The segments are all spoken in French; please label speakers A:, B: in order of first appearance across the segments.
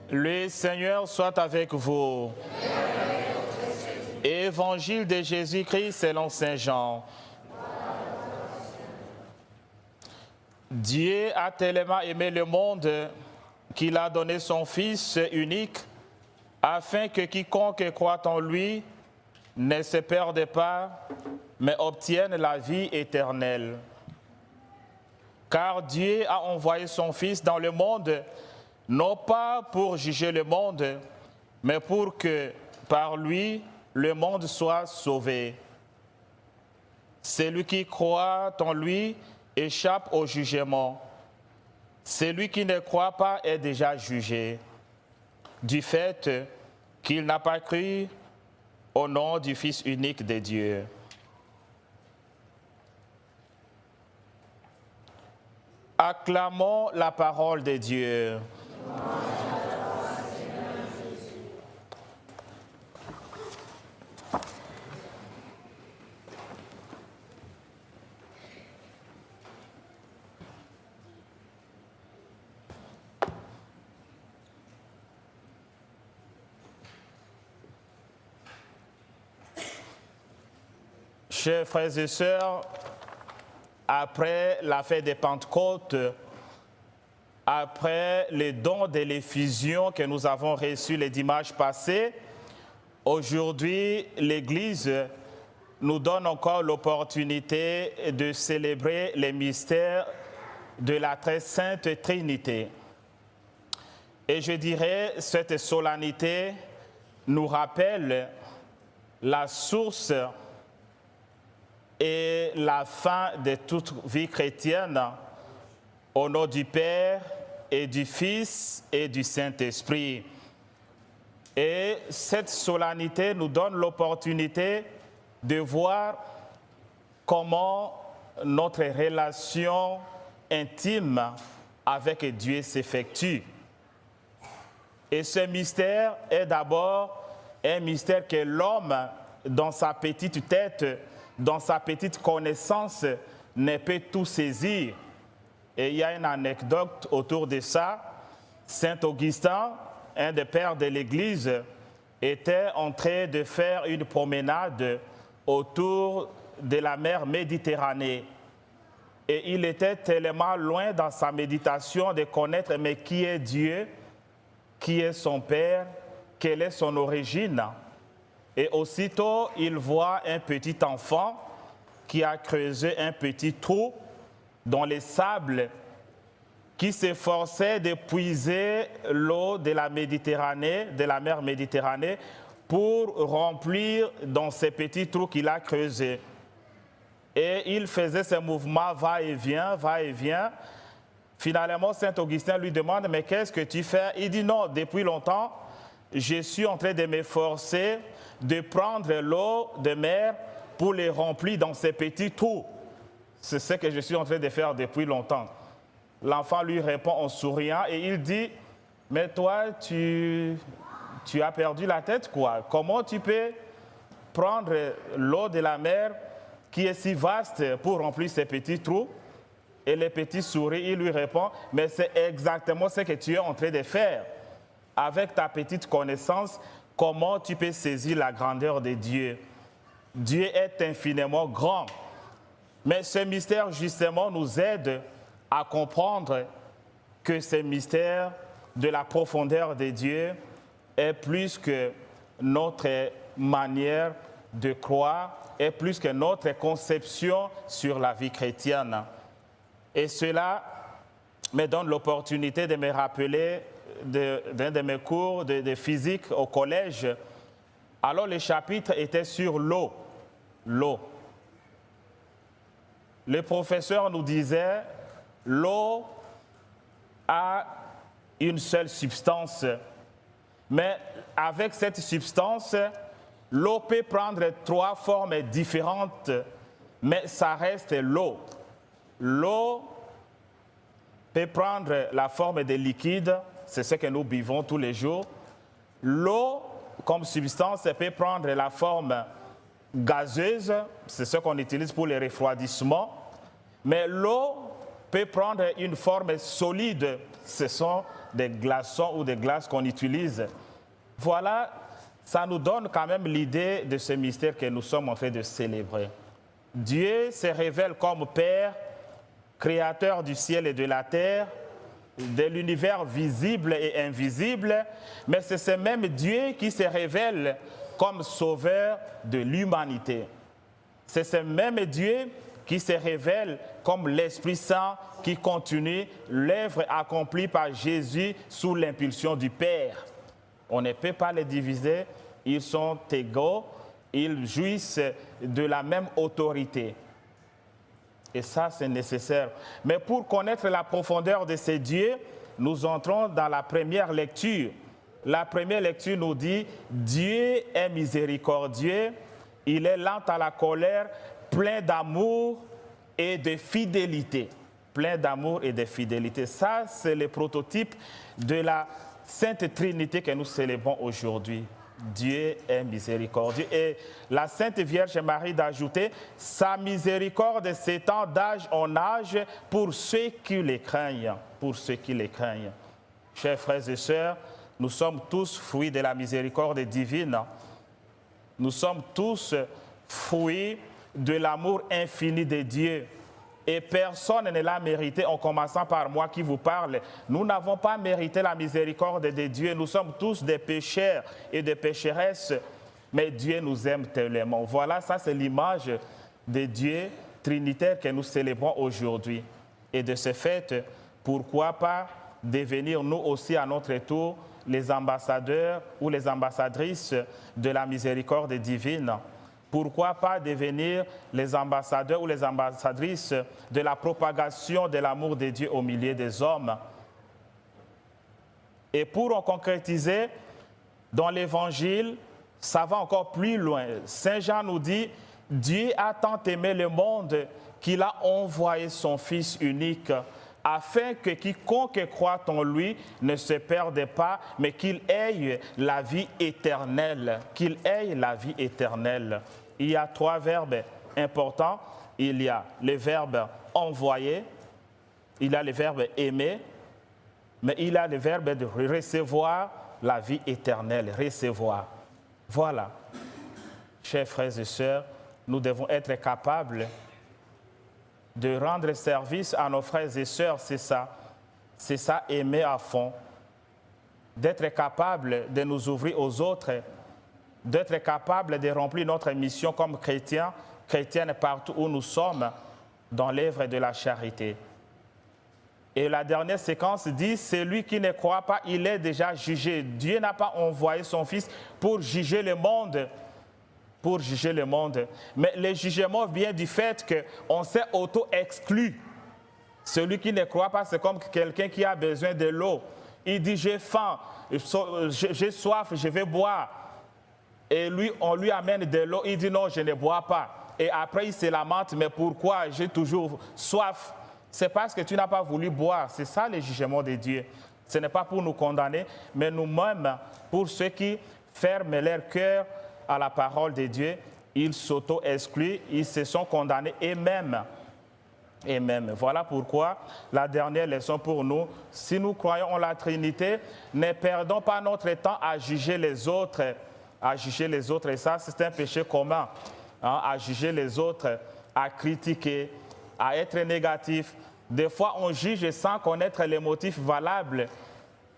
A: Le Seigneur soit avec vous. Évangile de Jésus-Christ selon Saint Jean. Dieu a tellement aimé le monde qu'il a donné son Fils unique afin que quiconque croit en lui ne se perde pas, mais obtienne la vie éternelle. Car Dieu a envoyé son Fils dans le monde, non pas pour juger le monde, mais pour que par lui, le monde soit sauvé. Celui qui croit en lui échappe au jugement. Celui qui ne croit pas est déjà jugé, du fait qu'il n'a pas cru au nom du Fils unique de Dieu. Acclamons la parole de Dieu. Chers frères et sœurs, après la fête des Pentecôtes, après les dons de l'effusion que nous avons reçus les dimanches passés, aujourd'hui, l'Église nous donne encore l'opportunité de célébrer les mystères de la très sainte Trinité. Et je dirais, cette solennité nous rappelle la source et la fin de toute vie chrétienne au nom du Père et du Fils et du Saint-Esprit. Et cette solennité nous donne l'opportunité de voir comment notre relation intime avec Dieu s'effectue. Et ce mystère est d'abord un mystère que l'homme, dans sa petite tête, dans sa petite connaissance, ne peut tout saisir. Et il y a une anecdote autour de ça. Saint Augustin, un des pères de l'Église, était en train de faire une promenade autour de la mer Méditerranée. Et il était tellement loin dans sa méditation de connaître mais qui est Dieu, qui est son Père, quelle est son origine. Et aussitôt, il voit un petit enfant qui a creusé un petit trou dans les sables, qui s'efforçait de puiser l'eau de la Méditerranée, de la mer Méditerranée, pour remplir dans ces petits trous qu'il a creusés. Et il faisait ce mouvement va-et-vient, va-et-vient. Finalement, Saint Augustin lui demande, mais qu'est-ce que tu fais? Il dit, non, depuis longtemps, je suis en train de m'efforcer de prendre l'eau de mer pour les remplir dans ces petits trous. C'est ce que je suis en train de faire depuis longtemps. L'enfant lui répond en souriant et il dit, mais toi, tu as perdu la tête, quoi? Comment tu peux prendre l'eau de la mer qui est si vaste pour remplir ces petits trous? Et le petit sourit, il lui répond, mais c'est exactement ce que tu es en train de faire. Avec ta petite connaissance, comment tu peux saisir la grandeur de Dieu? Dieu est infiniment grand. Mais ce mystère, justement, nous aide à comprendre que ce mystère de la profondeur de Dieu est plus que notre manière de croire, est plus que notre conception sur la vie chrétienne. Et cela me donne l'opportunité de me rappeler d'un de mes cours de physique au collège. Alors le chapitre était sur l'eau. L'eau. Le professeur nous disait, l'eau a une seule substance, mais avec cette substance, l'eau peut prendre 3 formes différentes, mais ça reste l'eau. L'eau peut prendre la forme de liquide, c'est ce que nous buvons tous les jours. L'eau, comme substance, peut prendre la forme gazeuse, c'est ce qu'on utilise pour le refroidissement. Mais l'eau peut peut prendre une forme solide. Ce sont des glaçons ou des glaces qu'on utilise. Voilà, ça nous donne quand même l'idée de ce mystère que nous sommes en train de célébrer. Dieu se révèle comme Père, créateur du ciel et de la terre, de l'univers visible et invisible, mais c'est ce même Dieu qui se révèle comme sauveur de l'humanité. C'est ce même Dieu qui se révèle comme l'Esprit Saint qui continue l'œuvre accomplie par Jésus sous l'impulsion du Père. On ne peut pas les diviser, ils sont égaux, ils jouissent de la même autorité. Et ça, c'est nécessaire. Mais pour connaître la profondeur de ces dieux, nous entrons dans la première lecture. La première lecture nous dit « Dieu est miséricordieux, il est lent à la colère, plein d'amour et de fidélité. » Plein d'amour et de fidélité. Ça, c'est le prototype de la Sainte Trinité que nous célébrons aujourd'hui. Dieu est miséricordieux. Et la Sainte Vierge Marie d'ajouter, sa miséricorde s'étend d'âge en âge pour ceux qui les craignent. Pour ceux qui les craignent. Chers frères et sœurs, nous sommes tous fruits de la miséricorde divine. Nous sommes tous fruits de l'amour infini de Dieu. Et personne ne l'a mérité, en commençant par moi qui vous parle. Nous n'avons pas mérité la miséricorde de Dieu. Nous sommes tous des pécheurs et des pécheresses, mais Dieu nous aime tellement. Voilà, ça c'est l'image de Dieu trinitaire que nous célébrons aujourd'hui. Et de ce fait, pourquoi pas devenir nous aussi à notre tour les ambassadeurs ou les ambassadrices de la miséricorde divine. Pourquoi pas devenir les ambassadeurs ou les ambassadrices de la propagation de l'amour de Dieu au milieu des hommes. Et pour en concrétiser, dans l'Évangile, ça va encore plus loin. Saint Jean nous dit, Dieu a tant aimé le monde qu'il a envoyé son Fils unique, afin que quiconque croit en lui ne se perde pas, mais qu'il ait la vie éternelle. Qu'il ait la vie éternelle. Il y a trois verbes importants. Il y a le verbe envoyer, il y a le verbe aimer, mais il y a le verbe de recevoir la vie éternelle. Recevoir. Voilà. Chers frères et sœurs, nous devons être capables de rendre service à nos frères et sœurs, c'est ça. C'est ça, aimer à fond. D'être capable de nous ouvrir aux autres, d'être capable de remplir notre mission comme chrétiens, chrétiennes partout où nous sommes, dans l'œuvre de la charité. Et la dernière séquence dit, celui qui ne croit pas, il est déjà jugé. Dieu n'a pas envoyé son Fils pour juger le monde. Pour juger le monde. Mais le jugement vient du fait qu'on s'est auto-exclu. Celui qui ne croit pas, c'est comme quelqu'un qui a besoin de l'eau. Il dit, j'ai faim, j'ai soif, je vais boire. Et lui, on lui amène de l'eau, il dit, non, je ne bois pas. Et après, il se lamente, mais pourquoi j'ai toujours soif? C'est parce que tu n'as pas voulu boire. C'est ça le jugement de Dieu. Ce n'est pas pour nous condamner, mais nous-mêmes, pour ceux qui ferment leur cœur à la parole de Dieu, ils s'auto-excluent, ils se sont condamnés eux-mêmes. Et même. Voilà pourquoi la dernière leçon pour nous, si nous croyons en la Trinité, ne perdons pas notre temps à juger les autres. À juger les autres, et ça, c'est un péché commun. Hein, à juger les autres, à critiquer, à être négatif. Des fois, on juge sans connaître les motifs valables.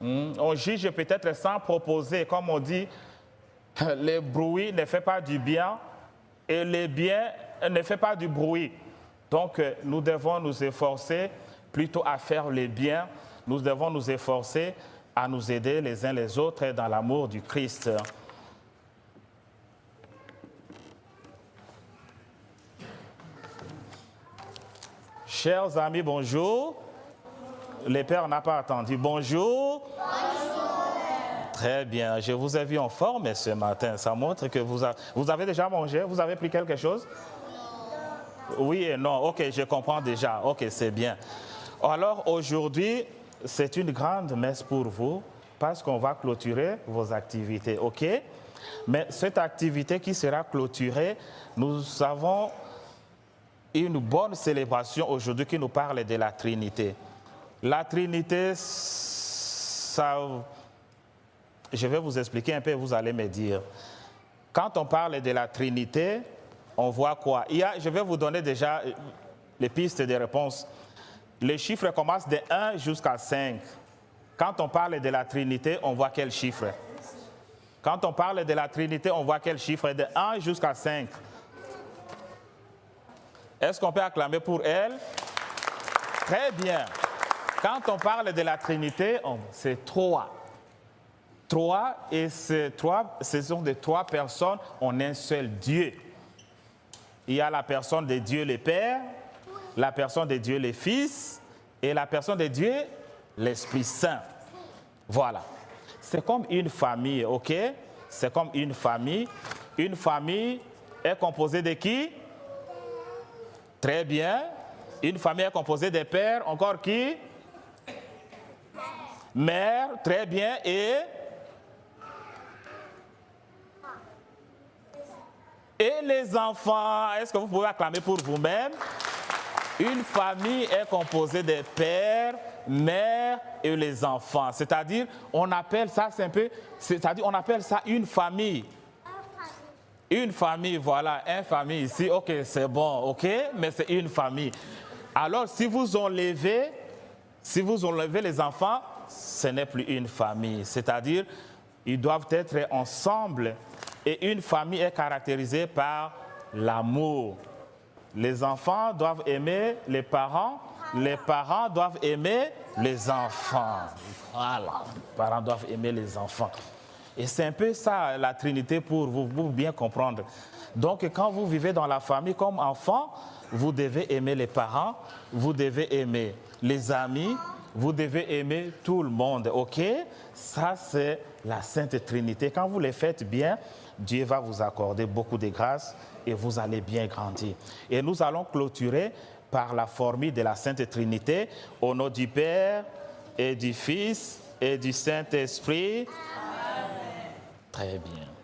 A: On juge peut-être sans proposer, comme on dit, le bruit ne fait pas du bien et le bien ne fait pas du bruit. Donc, nous devons nous efforcer plutôt à faire le bien. Nous devons nous efforcer à nous aider les uns les autres dans l'amour du Christ. Chers amis, bonjour. Le Père n'a pas attendu. Bonjour. Bonjour. Très bien. Je vous ai vu en forme ce matin. Ça montre que vous avez déjà mangé. Vous avez pris quelque chose? Non. Oui et non. Ok, je comprends déjà. Ok, c'est bien. Alors aujourd'hui, c'est une grande messe pour vous parce qu'on va clôturer vos activités. Ok? Mais cette activité qui sera clôturée, nous avons une bonne célébration aujourd'hui qui nous parle de la Trinité. La Trinité, ça, je vais vous expliquer un peu, vous allez me dire. Quand on parle de la Trinité, on voit quoi? Je vais vous donner déjà les pistes de réponse. Les chiffres commencent de 1 jusqu'à 5. Quand on parle de la Trinité, on voit quel chiffre? Quand on parle de la Trinité, on voit quel chiffre? De 1 jusqu'à 5. Est-ce qu'on peut acclamer pour elle? Très bien. Quand on parle de la Trinité, c'est 3. 3, et ce sont des 3 personnes en un seul Dieu. Il y a la personne de Dieu le Père, la personne de Dieu le Fils et la personne de Dieu l'Esprit Saint. Voilà. C'est comme une famille, ok? C'est comme une famille. Une famille est composée de qui? Très bien. Une famille est composée de pères. Encore qui? Mère. Très bien. Et les enfants. Est-ce que vous pouvez acclamer pour vous-même? Une famille est composée de pères, mères et les enfants. C'est-à-dire, on appelle ça, on appelle ça une famille. Une famille, voilà, une famille ici, ok, c'est bon, ok, mais c'est une famille. Alors, si vous enlevez les enfants, ce n'est plus une famille. C'est-à-dire, ils doivent être ensemble. Et une famille est caractérisée par l'amour. Les enfants doivent aimer les parents doivent aimer les enfants. Voilà, les parents doivent aimer les enfants. Et c'est un peu ça, la Trinité, pour vous bien comprendre. Donc, quand vous vivez dans la famille comme enfant, vous devez aimer les parents, vous devez aimer les amis, vous devez aimer tout le monde, ok? Ça, c'est la Sainte Trinité. Quand vous les faites bien, Dieu va vous accorder beaucoup de grâce et vous allez bien grandir. Et nous allons clôturer par la formule de la Sainte Trinité, au nom du Père et du Fils et du Saint-Esprit. Très bien.